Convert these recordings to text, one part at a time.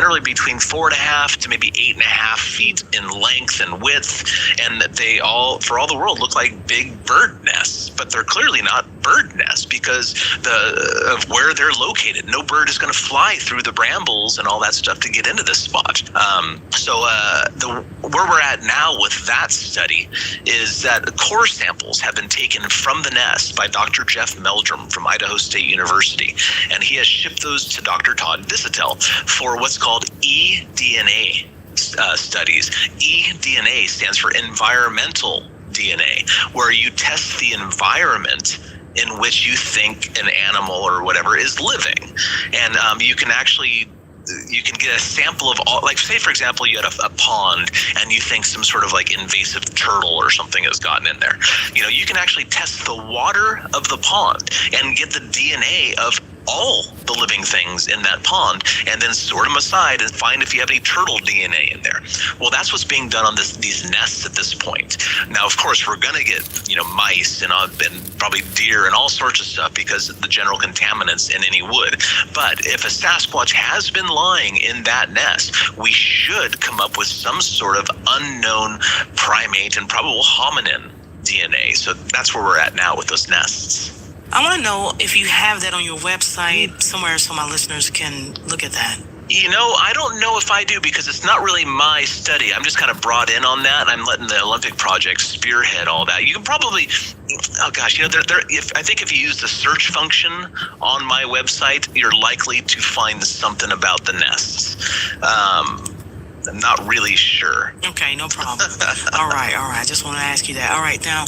generally between 4.5 to maybe 8.5 feet in length and width, and they all, for all the world, look like big bird nests, but they're clearly not bird nests because of where they're located. No bird is going to fly through the brambles and all that stuff to get into this spot. Where we're at now with that study is that core samples have been taken from the nest by Dr. Jeff Meldrum from Idaho State University, and he has shipped those to Dr. Todd Disotell for what's called eDNA studies. eDNA stands for environmental DNA, where you test the environment in which you think an animal or whatever is living. And you can get a sample of all, like say for example you had a pond and you think some sort of like invasive turtle or something has gotten in there. You can actually test the water of the pond and get the DNA of all the living things in that pond, and then sort them aside and find if you have any turtle DNA in there. Well, that's what's being done on these nests at this point. Now, of course, we're going to get mice and probably deer and all sorts of stuff because of the general contaminants in any wood. But if a Sasquatch has been lying in that nest, we should come up with some sort of unknown primate and probable hominin DNA. So that's where we're at now with those nests. I want to know if you have that on your website somewhere so my listeners can look at that. I don't know if I do because it's not really my study. I'm just kind of brought in on that. I'm letting the Olympic Project spearhead all that. You can probably, I think if you use the search function on my website, you're likely to find something about the nests. I'm not really sure. Okay, no problem. All right. Just want to ask you that. All right, now,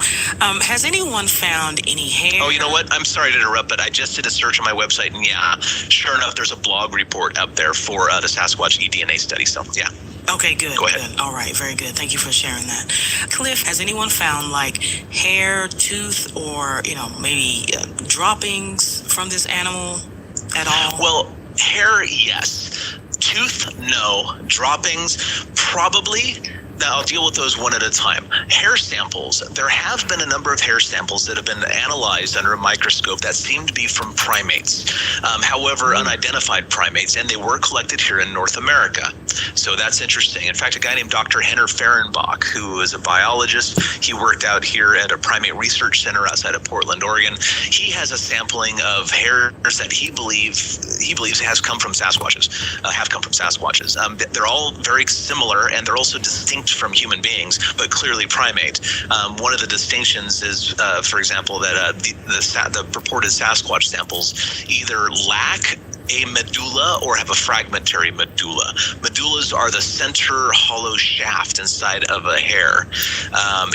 has anyone found any hair? Oh, you know what? I'm sorry to interrupt, but I just did a search on my website, and yeah, sure enough, there's a blog report up there for the Sasquatch eDNA study, so yeah. Okay, good. Go ahead. Good. All right, very good. Thank you for sharing that. Cliff, has anyone found like hair, tooth, or, maybe droppings from this animal at all? Well, hair, yes. Tooth, no. Droppings, probably. Now, I'll deal with those one at a time. Hair samples. There have been a number of hair samples that have been analyzed under a microscope that seem to be from primates. However, unidentified primates, and they were collected here in North America. So that's interesting. In fact, a guy named Dr. Henner Fehrenbach, who is a biologist, he worked out here at a primate research center outside of Portland, Oregon. He has a sampling of hairs that he believes has come from Sasquatches, they're all very similar, and they're also distinct from human beings, but clearly primate. One of the distinctions is, for example, that the purported Sasquatch samples either lack a medulla or have a fragmentary medulla. Medullas are the center hollow shaft inside of a hair,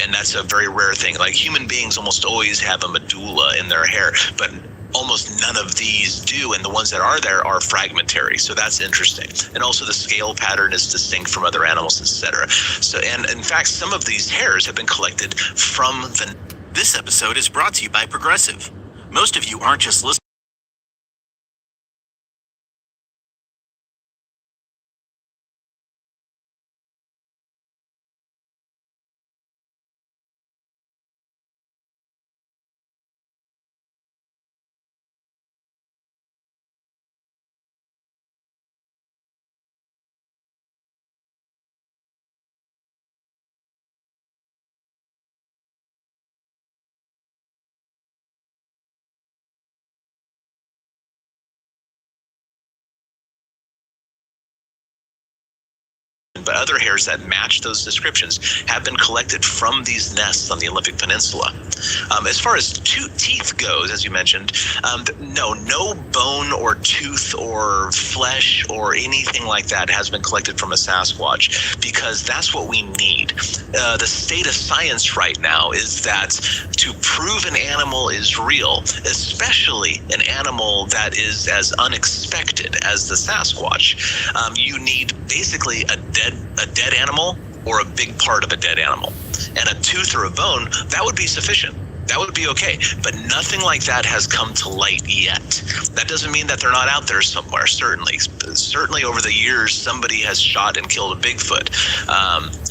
and that's a very rare thing. Like human beings almost always have a medulla in their hair, but almost none of these do, and the ones that are there are fragmentary. So that's interesting. And also the scale pattern is distinct from other animals, etc. So, and in fact, some of these hairs have been collected from the... This episode is brought to you by Progressive. Most of you aren't just listening. But other hairs that match those descriptions have been collected from these nests on the Olympic Peninsula. As far as teeth goes, as you mentioned, no bone or tooth or flesh or anything like that has been collected from a Sasquatch, because that's what we need. The state of science right now is that to prove an animal is real, especially an animal that is as unexpected as the Sasquatch, you need basically a dead animal or a big part of a dead animal. And a tooth or a bone, that would be sufficient. That would be okay. But nothing like that has come to light yet. That doesn't mean that they're not out there somewhere, certainly. Certainly over the years, somebody has shot and killed a Bigfoot.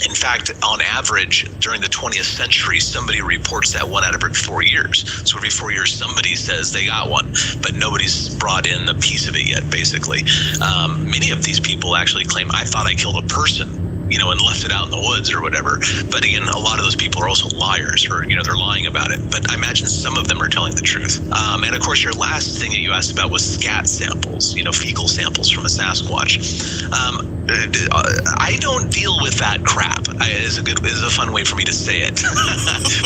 In fact, on average, during the 20th century, somebody reports that one out every 4 years. So every 4 years, somebody says they got one, but nobody's brought in a piece of it yet, basically. Many of these people actually claim, I thought I killed a person, and left it out in the woods or whatever. But again, a lot of those people are also liars, or, they're lying about it. But I imagine some of them are telling the truth. And of course, your last thing that you asked about was scat samples, fecal samples from a Sasquatch. I don't deal with that crap. Is a fun way for me to say it.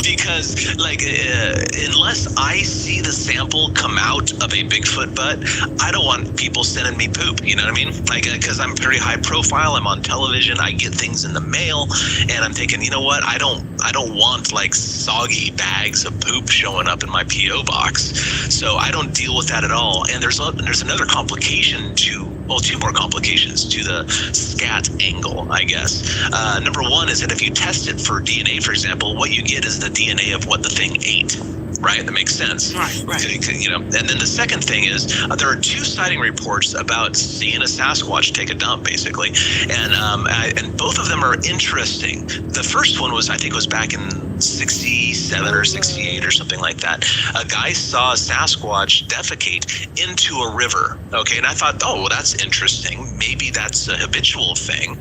Because unless I see the sample come out of a Bigfoot butt, I don't want people sending me poop. You know what I mean? Because I'm very high profile. I'm on television. I get things in the mail, and I'm thinking, you know what? I don't want soggy bags of poop showing up in my PO box. So I don't deal with that at all. And there's another complication two more complications to the scat angle, I guess. Number one is that if you test it for DNA, for example, what you get is the DNA of what the thing ate. Right, that makes sense. Right. And then the second thing is there are 2 sighting reports about seeing a Sasquatch take a dump, basically, and both of them are interesting. The first one was back in 67 or 68 or something like that. A guy saw a Sasquatch defecate into a river. Okay, and I thought, oh, well, that's interesting. Maybe that's a habitual thing,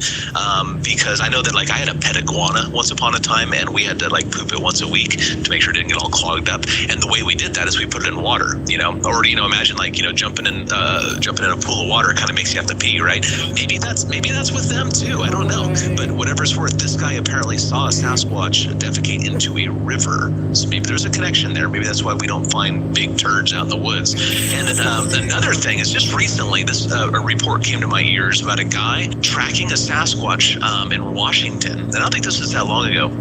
because I know that I had a pet iguana once upon a time, and we had to poop it once a week to make sure it didn't get all clogged up. And the way we did that is we put it in water, or imagine jumping in a pool of water kind of makes you have to pee, right? Maybe that's with them too. I don't know, but whatever's worth, this guy apparently saw a Sasquatch defecate into a river. So maybe there's a connection there. Maybe that's why we don't find big turds out in the woods. And then another thing is just recently, a report came to my ears about a guy tracking a Sasquatch in Washington. And I don't think this was that long ago.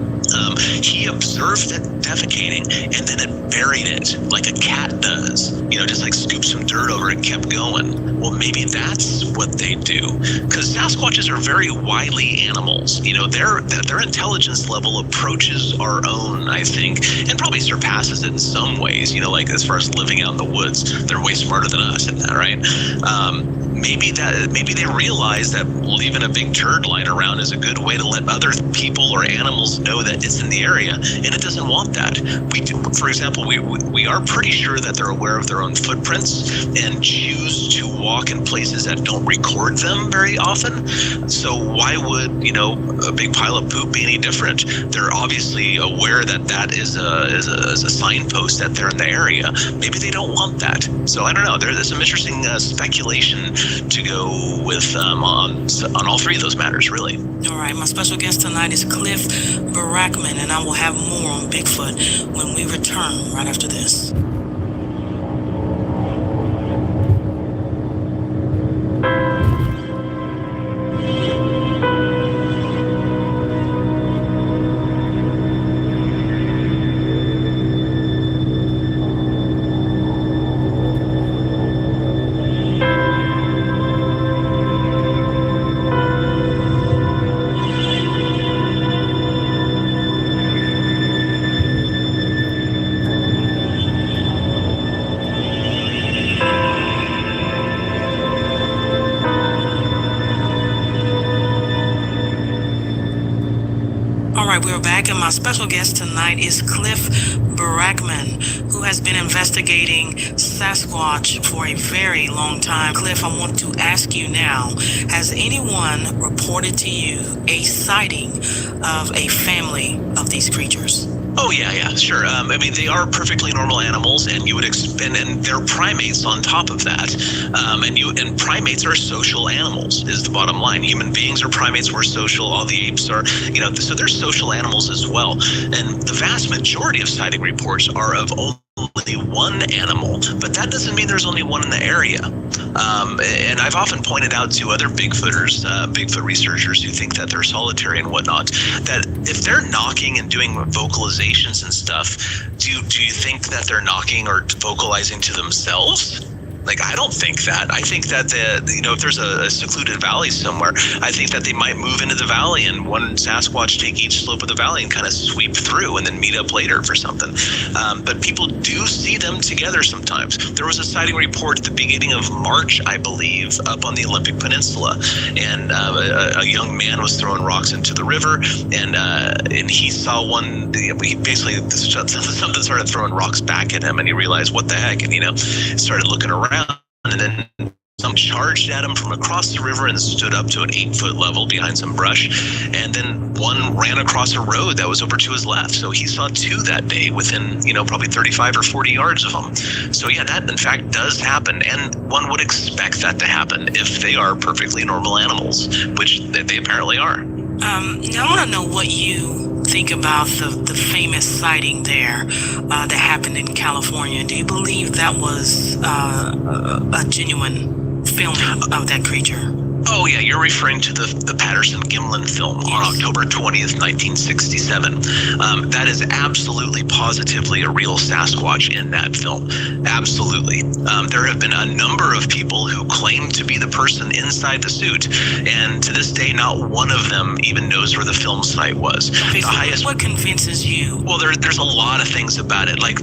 He observed it defecating, and then it buried it like a cat does, just scooped some dirt over it and kept going. Well, maybe that's what they do, because Sasquatches are very wily animals. Their intelligence level approaches our own, I think, and probably surpasses it in some ways. As far as living out in the woods, they're way smarter than us in that, right? Maybe they realize that leaving a big turd lying around is a good way to let other people or animals know that it's in the area, and it doesn't want that. For example, we are pretty sure that they're aware of their own footprints and choose to walk in places that don't record them very often. So why would a big pile of poop be any different? They're obviously aware that is a signpost that they're in the area. Maybe they don't want that. So I don't know. There's some interesting speculation to go with on all 3 of those matters, really. All right, my special guest tonight is Cliff Barackman, and I will have more on Bigfoot when we return right after this. We're back, and my special guest tonight is Cliff Barackman, who has been investigating Sasquatch for a very long time. Cliff, I want to ask you now, has anyone reported to you a sighting of a family of these creatures? Oh, yeah, sure. They are perfectly normal animals, and you would and they're primates on top of that. And primates are social animals, is the bottom line. Human beings are primates, we're social, all the apes are, so they're social animals as well. And the vast majority of sighting reports are of only one animal, but that doesn't mean there's only one in the area. And I've often pointed out to other Bigfooters, Bigfoot researchers who think that they're solitary and whatnot, that if they're knocking and doing vocalizations and stuff, do you think that they're knocking or vocalizing to themselves? Like, I don't think that. I think that if there's a secluded valley somewhere, I think that they might move into the valley and one Sasquatch take each slope of the valley and kind of sweep through and then meet up later for something. But people do see them together sometimes. There was a sighting report at the beginning of March, I believe, up on the Olympic Peninsula, and a young man was throwing rocks into the river, and he saw one. He basically something started throwing rocks back at him, and he realized, what the heck, and started looking around, and then some charged at him from across the river and stood up to an 8-foot level behind some brush. And then one ran across a road that was over to his left. So he saw two that day within, probably 35 or 40 yards of him. So yeah, that in fact does happen. And one would expect that to happen if they are perfectly normal animals, which they apparently are. Now I want to know what you think about the famous sighting there that happened in California. Do you believe that was a genuine filming of that creature? Oh, yeah, you're referring to the Patterson-Gimlin film on October 20th, 1967. That is absolutely, positively a real Sasquatch in that film. Absolutely. There have been a number of people who claim to be the person inside the suit, and to this day, not one of them even knows where the film site was. Okay, so what convinces you? Well, there's a lot of things about it. Like,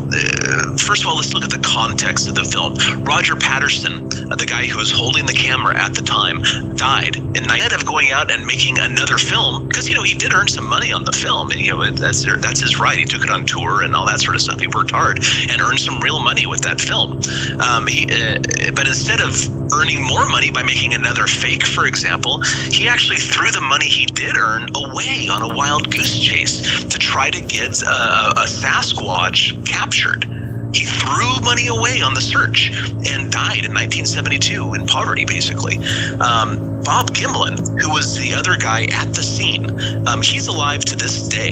first of all, let's look at the context of the film. Roger Patterson, the guy who was holding the camera at the time, died. And instead of going out and making another film, because he did earn some money on the film, and that's his right. He took it on tour and all that sort of stuff. He worked hard and earned some real money with that film. But instead of earning more money by making another fake, for example, he actually threw the money he did earn away on a wild goose chase to try to get a Sasquatch captured. He threw money away on the search and died in 1972 in poverty, basically. Bob Gimlin, who was the other guy at the scene, he's alive to this day.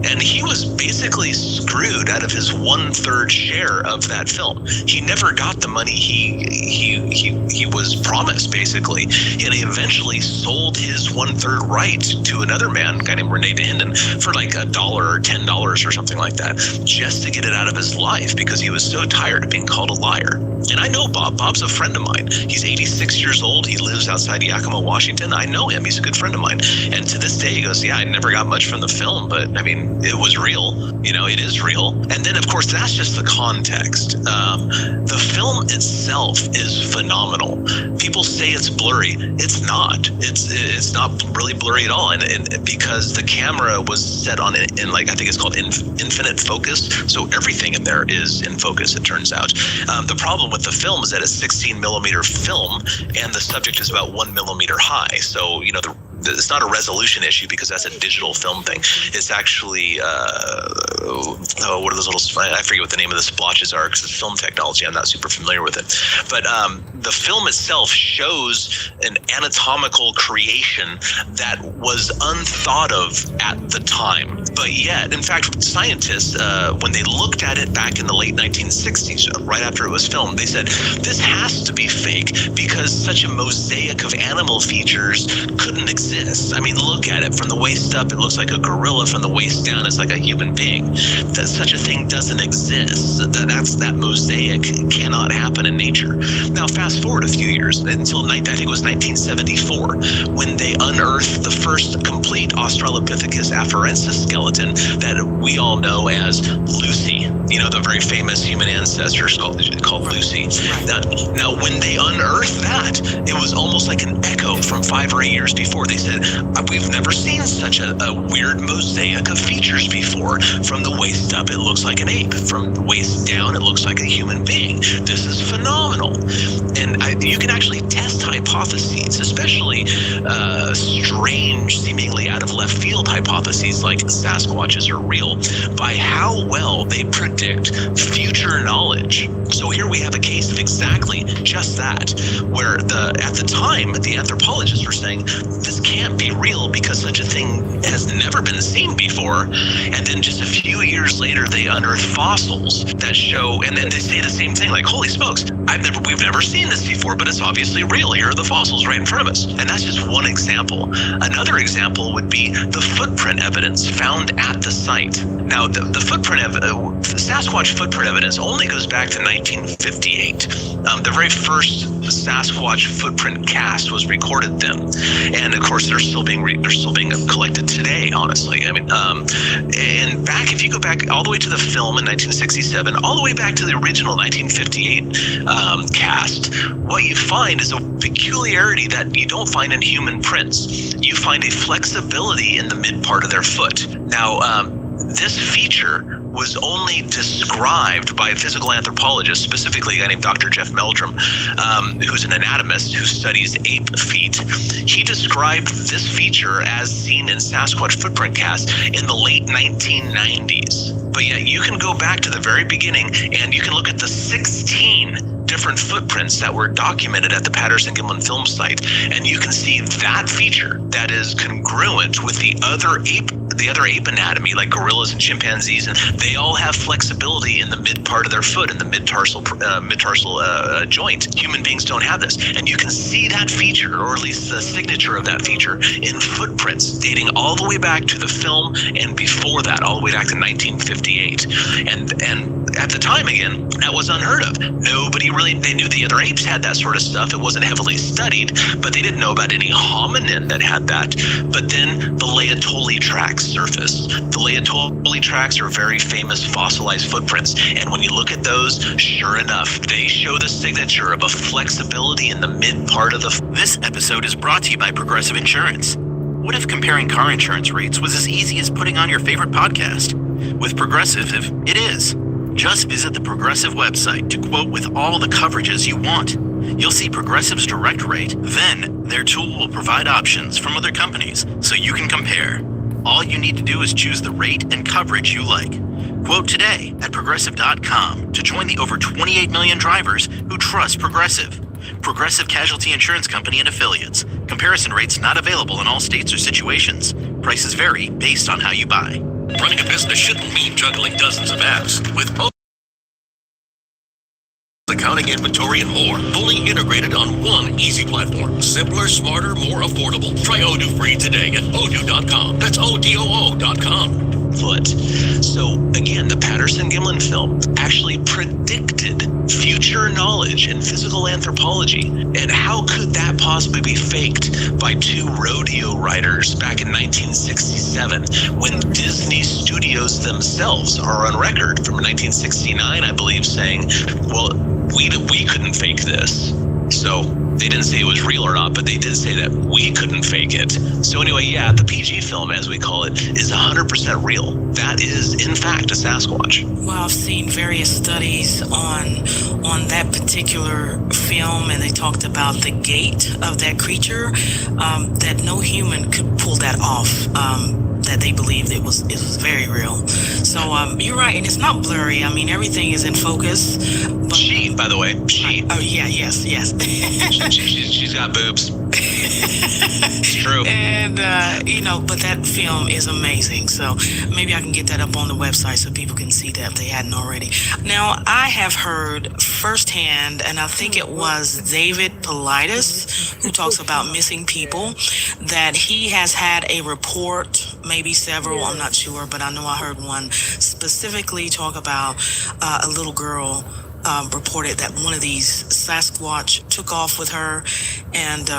And he was basically screwed out of his 1/3 share of that film. He never got the money he was promised, basically. And he eventually sold his 1/3 right to another man, a guy named Rene Dahinden, for like $1 or $10 or something like that, just to get it out of his life, because he was so tired of being called a liar. And I know Bob. Bob's a friend of mine. He's 86 years old. He lives outside Yakima, Washington. I know him. He's a good friend of mine. And to this day, he goes, yeah, I never got much from the film, but I mean, it was real. It is real. And then, of course, that's just the context. The film itself is phenomenal. People say it's blurry. It's not. It's not really blurry at all. And because the camera was set on in like, I think it's called infinite focus. So everything in there is in focus, it turns out. The problem with the film is that it's 16 millimeter film and the subject is about 1 millimeter high. So, it's not a resolution issue because that's a digital film thing. It's actually, what are those little, I forget what the name of the splotches are because it's film technology. I'm not super familiar with it. But the film itself shows an anatomical creation that was unthought of at the time. But yet, in fact, scientists, when they looked at it back in the late 1960s, right after it was filmed, they said, this has to be fake because such a mosaic of animal features couldn't exist. I mean, look at it. From the waist up, it looks like a gorilla. From the waist down, it's like a human being. That such a thing doesn't exist. That mosaic cannot happen in nature. Now, fast forward a few years until I think it was 1974 when they unearthed the first complete Australopithecus afarensis skeleton that we all know as Lucy. The very famous human ancestor called Lucy. Now, when they unearthed that, it was almost like an echo from 5 or 8 years before. They said, we've never seen such a weird mosaic of features before. From the waist up, it looks like an ape. From the waist down, it looks like a human being. This is phenomenal. And you can actually test hypotheses, especially strange, seemingly out of left field hypotheses like Sasquatches are real, by how well they predict future knowledge. So here we have a case of exactly just that, where at the time, the anthropologists were saying, this can't be real because such a thing has never been seen before. And then just a few years later, they unearth fossils that show, and then they say the same thing, like, holy smokes, we've never seen this before, but it's obviously real. Here are the fossils right in front of us. And that's just one example. Another example would be the footprint evidence found at the site. Now, the Sasquatch footprint evidence only goes back to 1958. The very first Sasquatch footprint cast was recorded then, and of course they're still being collected today. Honestly, I mean, and back if you go back all the way to the film in 1967, all the way back to the original 1958 cast, what you find is a peculiarity that you don't find in human prints. You find a flexibility in the mid part of their foot. Now, this feature was only described by a physical anthropologist, specifically a guy named Dr. Jeff Meldrum, who's an anatomist who studies ape feet. He described this feature as seen in Sasquatch footprint casts in the late 1990s. But yet you can go back to the very beginning and you can look at the 16 different footprints that were documented at the Patterson-Gimlin film site, and you can see that feature that is congruent with the other ape anatomy, like gorillas and chimpanzees, and they all have flexibility in the mid part of their foot, in the mid-tarsal joint. Human beings don't have this, and you can see that feature, or at least the signature of that feature, in footprints dating all the way back to the film, and before that, all the way back to 1958. And at the time, again, that was unheard of. They knew the other apes had that sort of stuff. It wasn't heavily studied, but they didn't know about any hominin that had that. But then the Laetoli tracks surfaced. The Laetoli tracks are very famous fossilized footprints. And when you look at those, sure enough, they show the signature of a flexibility in the mid part of the... This episode is brought to you by Progressive Insurance. What if comparing car insurance rates was as easy as putting on your favorite podcast? With Progressive, it is. Just visit the Progressive website to quote with all the coverages you want. You'll see Progressive's direct rate, then their tool will provide options from other companies so you can compare. All you need to do is choose the rate and coverage you like. Quote today at Progressive.com to join the over 28 million drivers who trust Progressive. Progressive Casualty Insurance Company and Affiliates. Comparison rates not available in all states or situations. Prices vary based on how you buy. Running a business shouldn't mean juggling dozens of apps. With accounting, inventory, and more, fully integrated on one easy platform. Simpler, smarter, more affordable. Try Odoo free today at odoo.com. That's ODOO.com. Foot. So again, the Patterson-Gimlin film actually predicted future knowledge in physical anthropology. And how could that possibly be faked by two rodeo riders back in 1967 when Disney Studios themselves are on record from 1969, I believe, saying, well, we couldn't fake this. So they didn't say it was real or not, but they did say that we couldn't fake it. So anyway, yeah, the PG film, as we call it, is 100% real. That is, in fact, a Sasquatch. Well, I've seen various studies on that particular film, and they talked about the gait of that creature, that no human could pull that off. That they believed it was very real. So you're right, and it's not blurry. I mean, everything is in focus. But, she, by the way, she. Oh yeah, yes. She's got boobs. It's true. And but that film is amazing. So maybe I can get that up on the website so people can see that if they hadn't already. Now, I have heard firsthand, and I think it was David Paulides who talks about missing people, that he has had a report, maybe several, I'm not sure, but I know I heard one specifically talk about a little girl reported that one of these Sasquatch took off with her and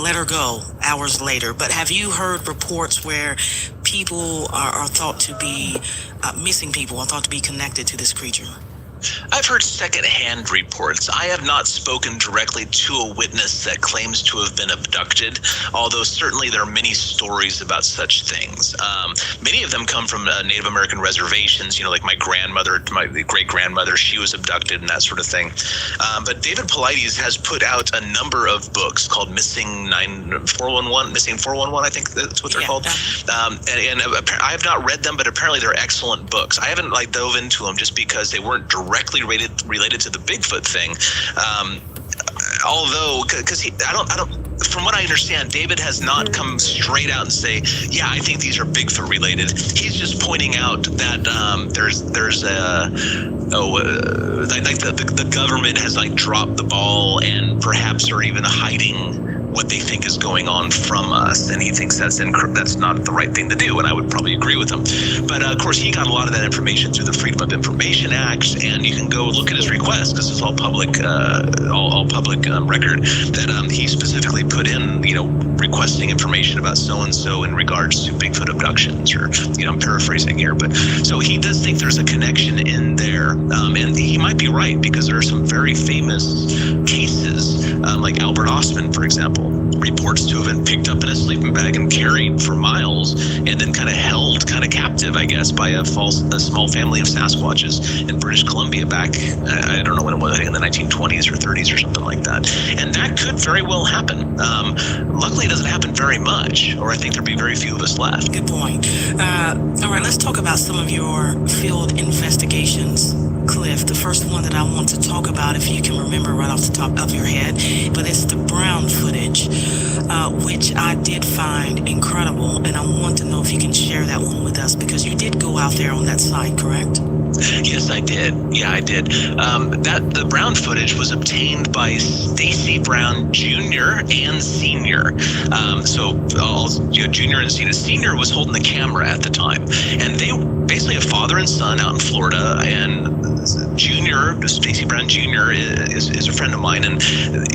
let her go hours later. But have you heard reports where people are thought to be missing people, are thought to be connected to this creature? I've heard secondhand reports. I have not spoken directly to a witness that claims to have been abducted, although certainly there are many stories about such things. Many of them come from Native American reservations, like my grandmother, my great-grandmother, she was abducted and that sort of thing. But David Paulides has put out a number of books called Missing 411, I think that's what they're called. And I have not read them, but apparently they're excellent books. I haven't dove into them just because they weren't directly related to the Bigfoot thing. Although, because I don't, from what I understand, David has not come straight out and say, yeah, I think these are Bigfoot related. He's just pointing out that the government has dropped the ball and perhaps are even hiding what they think is going on from us, and he thinks that's not the right thing to do, and I would probably agree with him. But of course, he got a lot of that information through the Freedom of Information Act, and you can go look at his request because it's all public, record that he specifically put in, requesting information about so-and-so in regards to Bigfoot abductions, or, I'm paraphrasing here, but so he does think there's a connection in there, and he might be right, because there are some very famous cases, like Albert Ostman, for example, reports to have been picked up in a sleeping bag and carried for miles, and then kind of held captive, I guess, by a small family of Sasquatches in British Columbia back, I don't know when it was, I think in the 1920s or 30s or something like that. And that could very well happen. Luckily, it doesn't happen very much, or I think there'd be very few of us left. Good point. All right, let's talk about some of your field investigations, Cliff. The first one that I want to talk about, if you can remember right off the top of your head, but it's the Brown footage, which I did find incredible, and I want to know if you can share that one with us, because you did go out there on that site, correct? Yes, I did. Yeah, I did. The Brown footage was obtained by Stacy Brown Jr. and Sr. Jr. and Sr. Sr. was holding the camera at the time, and they basically a father and son out in Florida, and Jr., Stacy Brown Jr. is a friend of mine, and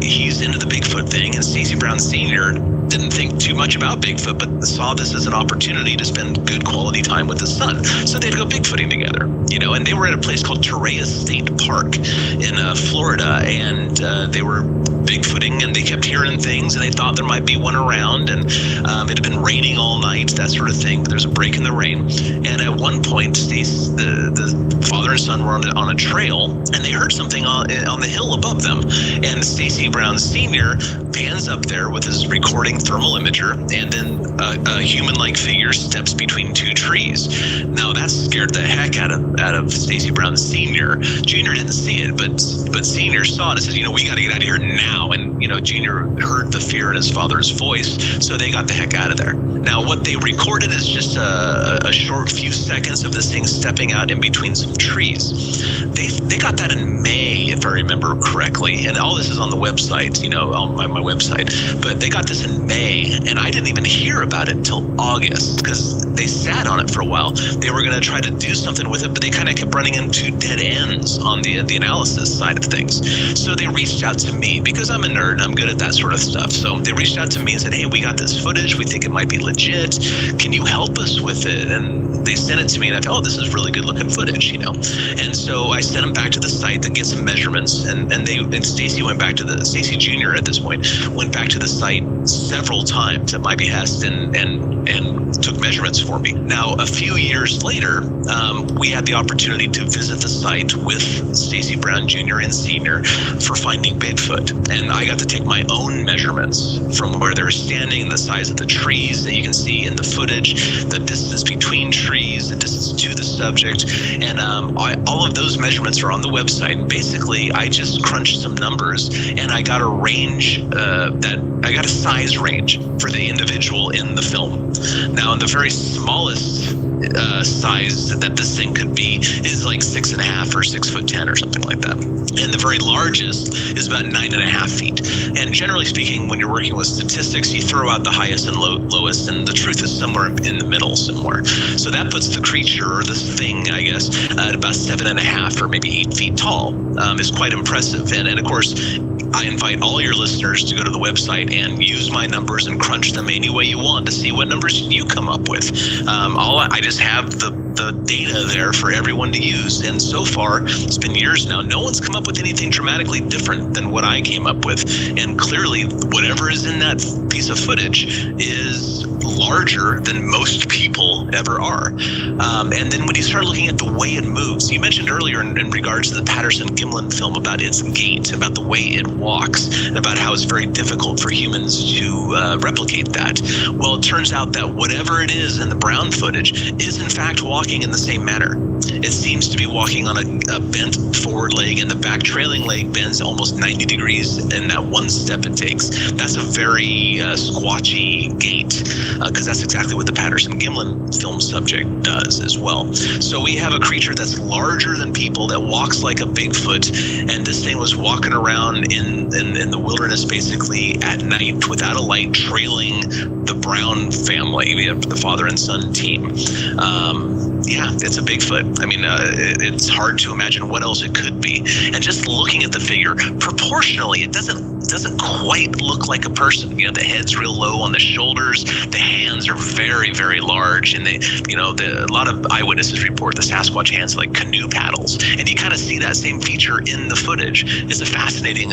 he's into the Bigfoot thing, and Stacy Brown Sr. didn't think too much about Bigfoot, but saw this as an opportunity to spend good quality time with his son. So they'd go Bigfooting together, and they were at a place called Torreya State Park in Florida, and they were Bigfooting, and they kept hearing things, and they thought there might be one around, and it had been raining all night, that sort of thing, but there's a break in the rain. And at one point, the father and son were on a trail, and they heard something on the hill above them, and Stacy Brown Sr. pans up there with his recording thermal imager, and then a human-like figure steps between two trees. Now that scared the heck out of Stacy Brown Sr. Jr. didn't see it, but Sr. saw it and says, we got to get out of here now. And Jr. heard the fear in his father's voice, so they got the heck out of there. Now what they recorded is just a short few seconds of this thing stepping out in between some trees. They got that in May, if I remember correctly, and all this is on the website, on my website. But they got this in May, and I didn't even hear about it until August, because they sat on it for a while. They were going to try to do something with it, but they kind of kept running into dead ends on the analysis side of things. So they reached out to me, because I'm a nerd and I'm good at that sort of stuff. So they reached out to me and said, hey, we got this footage. We think it might be legit. Can you help us with it? And they sent it to me, and I thought, this is really good looking footage, And so I sent them back to the site to get some measurements, and Stacy went back to Stacy Jr. at this point went back to the site several times at my behest and took measurements for me. Now, a few years later, we had the opportunity to visit the site with Stacy Brown Jr. and Sr. for finding Bigfoot, and I got to take my own measurements from where they're standing, the size of the trees that you can see in the footage, the distance between trees, the distance to the subject, and all of those measurements are on the website. Basically, I just crunched some numbers, and I got a range I got a size range for the individual in the film. Now, in the very smallest size that this thing could be is like 6.5 or 6'10" or something like that. And the very largest is about 9.5 feet. And generally speaking, when you're working with statistics, you throw out the highest and lowest, and the truth is somewhere in the middle somewhere. So that puts the creature, or this thing, I guess, at about 7.5 or maybe 8 feet tall. Is quite impressive. And of course, I invite all your listeners to go to the website and use my numbers and crunch them any way you want to see what numbers you come up with. I just have the data there for everyone to use. And so far, it's been years now, no one's come up with anything dramatically different than what I came up with. And clearly, whatever is in that piece of footage is larger than most people ever are. And then when you start looking at the way it moves, you mentioned earlier in regards to the Patterson-Gimlin film about its gait, about the way it walks, and about how it's very difficult for humans to replicate that. Well, it turns out that whatever it is in the Brown footage is in fact walking in the same manner. it seems to be walking on a bent forward leg, and the back trailing leg bends almost 90 degrees in that one step it takes. That's a very squatchy gait, because that's exactly what the Patterson-Gimlin film subject does as well. So we have a creature that's larger than people, that walks like a Bigfoot, and this thing was walking around in the wilderness basically at night without a light, trailing the Brown family. We have the father and son team. Yeah, it's a Bigfoot. I mean, it's hard to imagine what else it could be. And just looking at the figure, proportionally, it doesn't quite look like a person. You know, the head's real low on the shoulders, the hands are very, very large, and a lot of eyewitnesses report the Sasquatch hands like canoe paddles, and you kind of see that same feature in the footage. It's a fascinating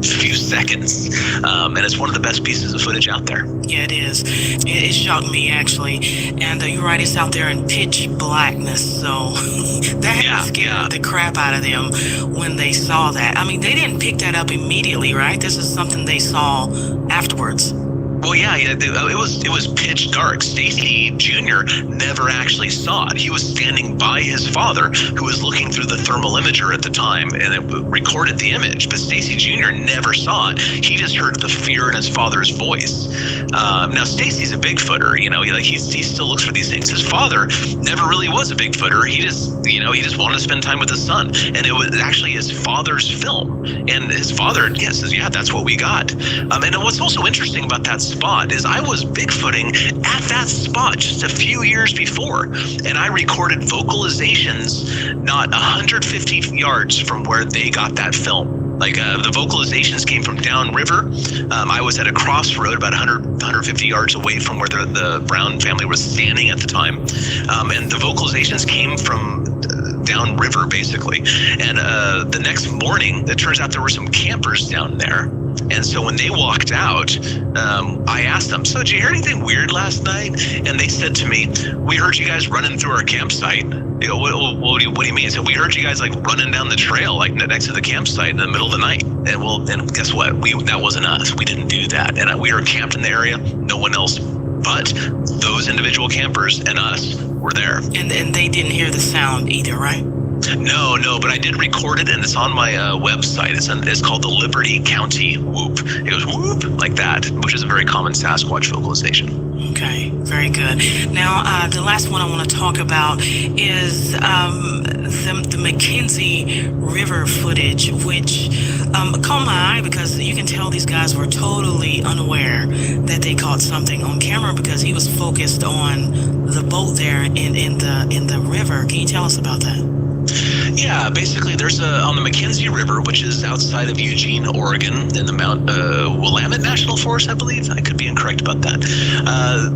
few seconds, and it's one of the best pieces of footage out there. Yeah, it is. It shocked me, actually. And you're right, it's out there in pitch blackness, so that had to scare the crap out of them when they saw that. I mean, they didn't pick that up immediately, right? This is something they saw afterwards. Well, yeah, it was pitch dark. Stacy Jr. never actually saw it. He was standing by his father, who was looking through the thermal imager at the time, and it recorded the image. But Stacy Jr. never saw it. He just heard the fear in his father's voice. Now, Stacy's a Bigfooter. You know, he still looks for these things. His father never really was a Bigfooter. He just wanted to spend time with his son, and it was actually his father's film. And his father, says, yeah, that's what we got. And what's also interesting about that spot is I was Bigfooting at that spot just a few years before, and I recorded vocalizations not 150 yards from where they got that film. Like the vocalizations came from downriver. I was at a crossroad about 150 yards away from where the Brown family was standing at the time, and the vocalizations came from downriver basically. And the next morning, it turns out there were some campers down there. And so when they walked out, I asked them, so did you hear anything weird last night? And they said to me, we heard you guys running through our campsite. They go, what do you mean? I said, we heard you guys like running down the trail, like next to the campsite in the middle of the night. And guess what? That wasn't us. We didn't do that. And we were camped in the area. No one else but those individual campers and us were there. And they didn't hear the sound either, right? No, but I did record it, and it's on my website. It's called the Liberty County Whoop. It goes whoop like that, which is a very common Sasquatch vocalization. Okay, very good. Now, the last one I want to talk about is the McKenzie River footage, which caught my eye because you can tell these guys were totally unaware that they caught something on camera because he was focused on the boat there in the river. Can you tell us about that? Yeah, basically there's on the McKenzie River, which is outside of Eugene, Oregon, in the Mount Willamette National Forest, I believe. I could be incorrect about that.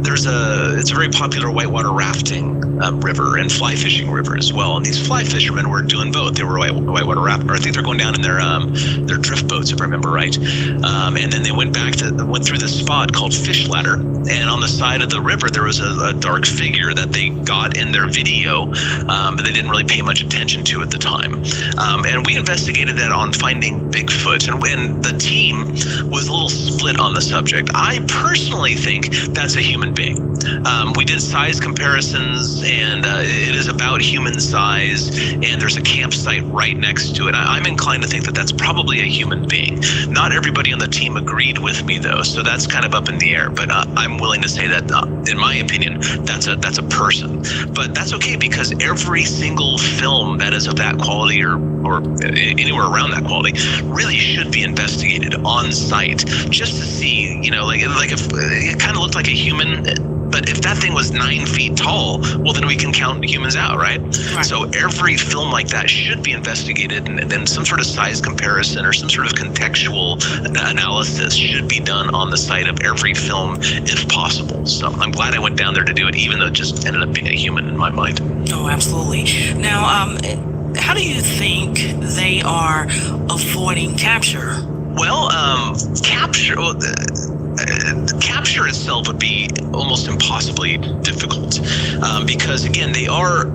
It's a very popular whitewater rafting river and fly fishing river as well. And these fly fishermen were doing both. They were whitewater rafting, or I think they're going down in their drift boats, if I remember right. And then they went through this spot called Fish Ladder. And on the side of the river, there was a dark figure that they got in their video, but they didn't really pay much attention to at the time. And we investigated that on finding Bigfoot, and the team was a little split on the subject. I personally think that's a human being. We did size comparisons, and it is about human size, and there's a campsite right next to it. I'm inclined to think that that's probably a human being. Not everybody on the team agreed with me, though, so that's kind of up in the air, but I'm willing to say that, in my opinion, that's a person. But that's okay, because every single film that is of that quality or anywhere around that quality really should be investigated on site, just to see, like if it kind of looked like a human, but if that thing was 9 feet tall, well, then we can count humans out, right? So every film like that should be investigated, and then some sort of size comparison or some sort of contextual analysis should be done on the site of every film if possible. So I'm glad I went down there to do it, even though it just ended up being a human in my mind. Oh, absolutely. Now, how do you think they are avoiding capture? Well, capture itself would be almost impossibly difficult, because again, they are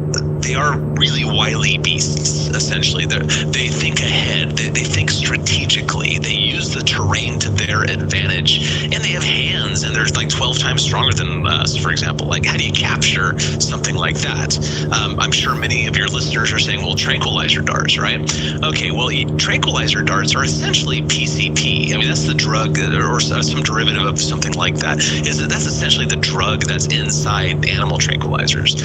they are really wily beasts, essentially. They think ahead, they think strategically, they use the terrain to their advantage, and they have hands, and they're like 12 times stronger than us, for example. Like, how do you capture something like that? I'm sure many of your listeners are saying, well, tranquilizer darts, right? Okay, well, tranquilizer darts are essentially PCP. I mean, that's the drug, or some derivative of something like that. That's essentially the drug that's inside animal tranquilizers.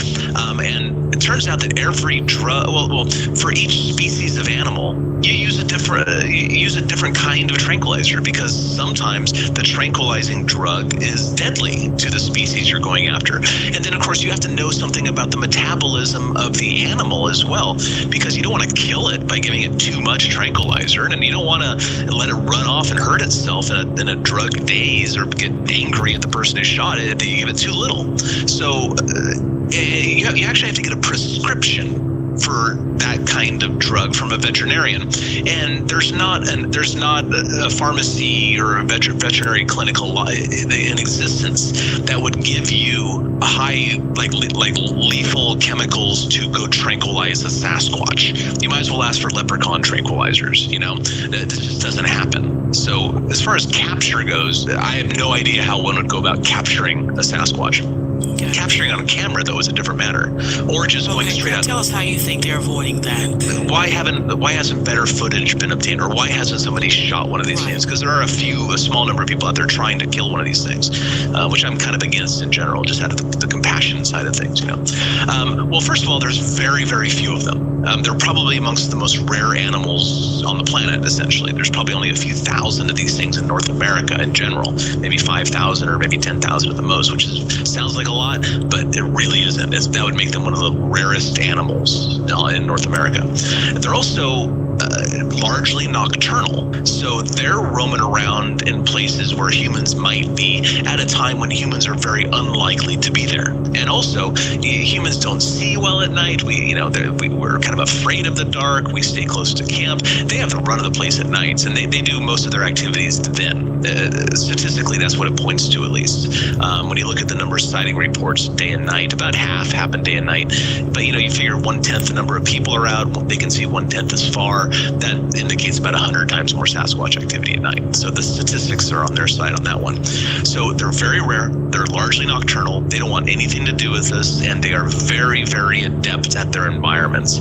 And it turns out that every drug, well, for each species of animal, you use a different kind of tranquilizer, because sometimes the tranquilizing drug is deadly to the species you're going after. And then, of course, you have to know something about the metabolism of the animal as well, because you don't want to kill it by giving it too much tranquilizer, and you don't want to let it run off and hurt itself in a drug daze, or get angry at the person who shot it if you give it too little. So you actually have to get a prescription for that kind of drug from a veterinarian, and there's not a pharmacy or a veterinary clinic in existence that would give you a high like lethal chemicals to go tranquilize a Sasquatch. You might as well ask for leprechaun tranquilizers. This just doesn't happen. So as far as capture goes, I have no idea how one would go about capturing a Sasquatch. Okay. Capturing on camera, though, is a different matter. Or just going straight out. Tell us how you think they're avoiding that. Why hasn't better footage been obtained, or why hasn't somebody shot one of these things? Because there are a small number of people out there trying to kill one of these things, which I'm kind of against in general, just out of the compassion side of things. Well, first of all, there's very, very few of them. They're probably amongst the most rare animals on the planet. Essentially, there's probably only a few thousand of these things in North America in general, maybe 5,000 or maybe 10,000 at the most, which sounds like a lot, but it really isn't. That would make them one of the rarest animals in North America. They're also largely nocturnal, so they're roaming around in places where humans might be at a time when humans are very unlikely to be there. And also, humans don't see well at night. We're kind of afraid of the dark. We stay close to camp. They have the run of the place at nights, and they do most of their activities then. Statistically, that's what it points to, at least. When you look at the number of sighting reports day and night, about half happen day and night. But you figure 1/10 the number of people are out, they can see 1/10 as far. That indicates about 100 times more Sasquatch activity at night. So the statistics are on their side on that one. So they're very rare. They're largely nocturnal. They don't want anything to do with us, and they are very, very adept at their environments.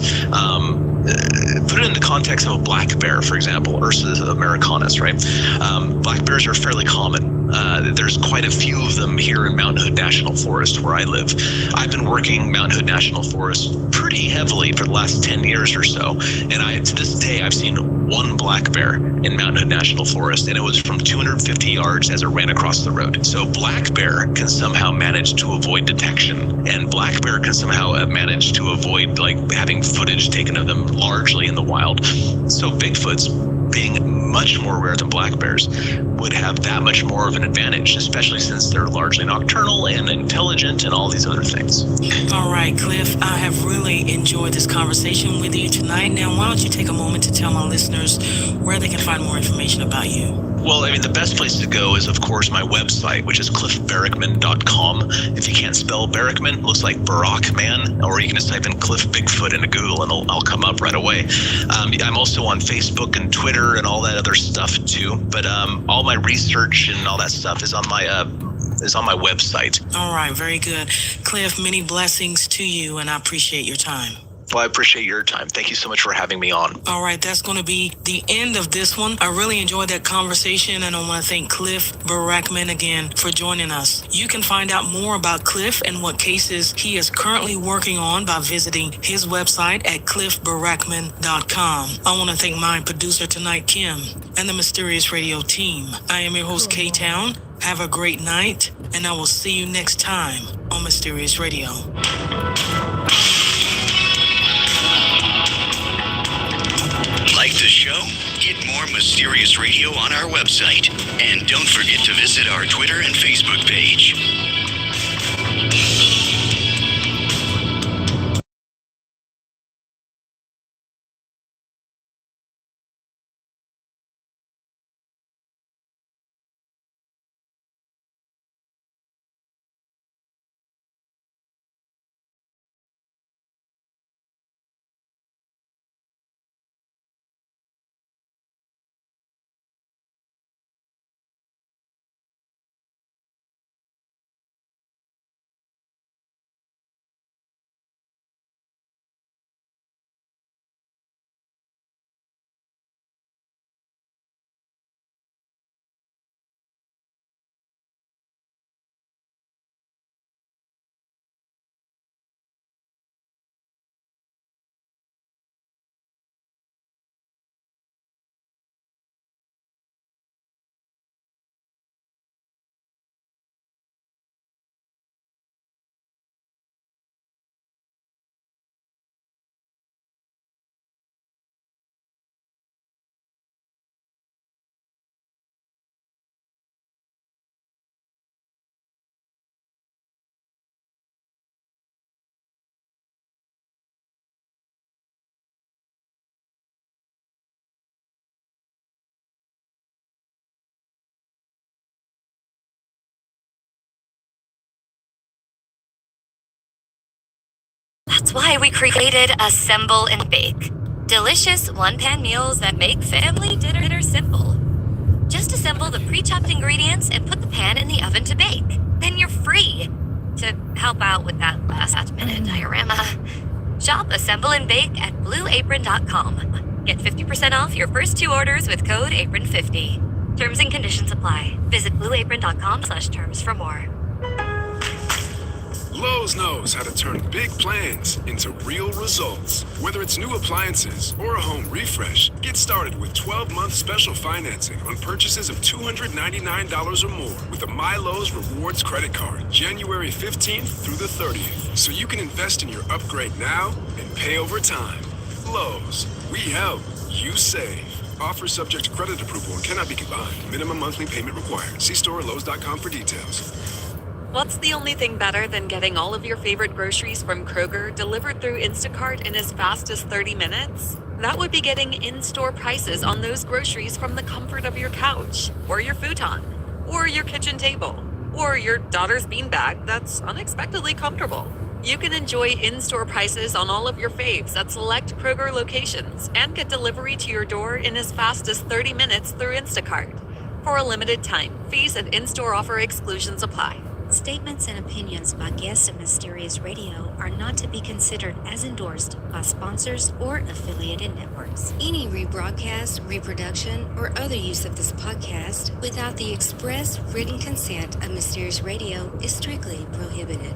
Put it in the context of a black bear, for example, Ursus americanus, right? Black bears are fairly common. There's quite a few of them here in Mount Hood National Forest, where I live. I've been working Mount Hood National Forest pretty heavily for the last 10 years or so, and to this day, I've seen one black bear in Mount Hood National Forest, and it was from 250 yards as it ran across the road. So black bear can somehow manage to avoid detection, and black bear can somehow manage to avoid having footage taken of them largely in the wild. So Bigfoots, being much more rare than black bears, would have that much more of an advantage, especially since they're largely nocturnal and intelligent and all these other things. All right, Cliff, I have really enjoyed this conversation with you tonight. Now, why don't you take a moment to tell my listeners where they can find more information about you? Well, the best place to go is, of course, my website, which is cliffbarrickman.com. If you can't spell Barrickman, it looks like Barack Man, or you can just type in Cliff Bigfoot into Google and I'll come up right away. I'm also on Facebook and Twitter and all that other stuff too. But all my research and all that stuff is on my website. All right, very good. Cliff, many blessings to you, and I appreciate your time. Well, I appreciate your time. Thank you so much for having me on. All right, that's going to be the end of this one. I really enjoyed that conversation, and I want to thank Cliff Barackman again for joining us. You can find out more about Cliff and what cases he is currently working on by visiting his website at cliffbarackman.com. I want to thank my producer tonight, Kim, and the Mysterious Radio team. I am your host, K-Town. Have a great night, and I will see you next time on Mysterious Radio. Like the show? Get more Mysterious Radio on our website. And don't forget to visit our Twitter and Facebook page. That's why we created Assemble and Bake. Delicious one-pan meals that make family dinner simple. Just assemble the pre-chopped ingredients and put the pan in the oven to bake. Then you're free to help out with that last-minute diorama. Shop Assemble and Bake at blueapron.com. Get 50% off your first 2 orders with code APRON50. Terms and conditions apply. Visit blueapron.com/terms for more. Lowe's knows how to turn big plans into real results. Whether it's new appliances or a home refresh, get started with 12-month special financing on purchases of $299 or more with a MyLowe's Rewards credit card, January 15th through the 30th. So you can invest in your upgrade now and pay over time. Lowe's, we help, you save. Offer subject to credit approval and cannot be combined. Minimum monthly payment required. See store or Lowe's.com for details. What's the only thing better than getting all of your favorite groceries from Kroger delivered through Instacart in as fast as 30 minutes? That would be getting in-store prices on those groceries from the comfort of your couch, or your futon, or your kitchen table, or your daughter's beanbag that's unexpectedly comfortable. You can enjoy in-store prices on all of your faves at select Kroger locations and get delivery to your door in as fast as 30 minutes through Instacart. For a limited time, fees and in-store offer exclusions apply. Statements and opinions by guests of Mysterious Radio are not to be considered as endorsed by sponsors or affiliated networks. Any rebroadcast, reproduction, or other use of this podcast without the express written consent of Mysterious Radio is strictly prohibited.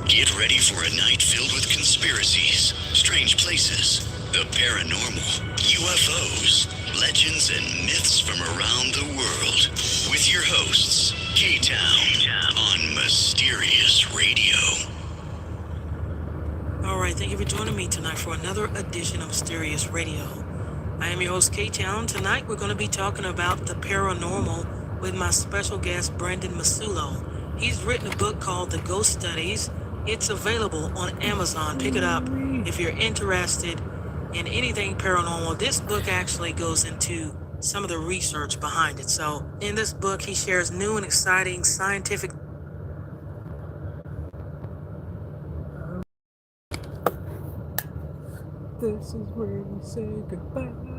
Get ready for a night filled with conspiracies, strange places, the paranormal, UFOs, legends, and myths from around the world. With your hosts, K-Town, on Mysterious Radio. All right, thank you for joining me tonight for another edition of Mysterious Radio. I am your host, K-Town. Tonight, we're going to be talking about the paranormal with my special guest, Brandon Masulo. He's written a book called The Ghost Studies. It's available on Amazon. Pick it up if you're interested in anything paranormal. This book actually goes into some of the research behind it. So in this book, he shares new and exciting scientific This is where we say goodbye.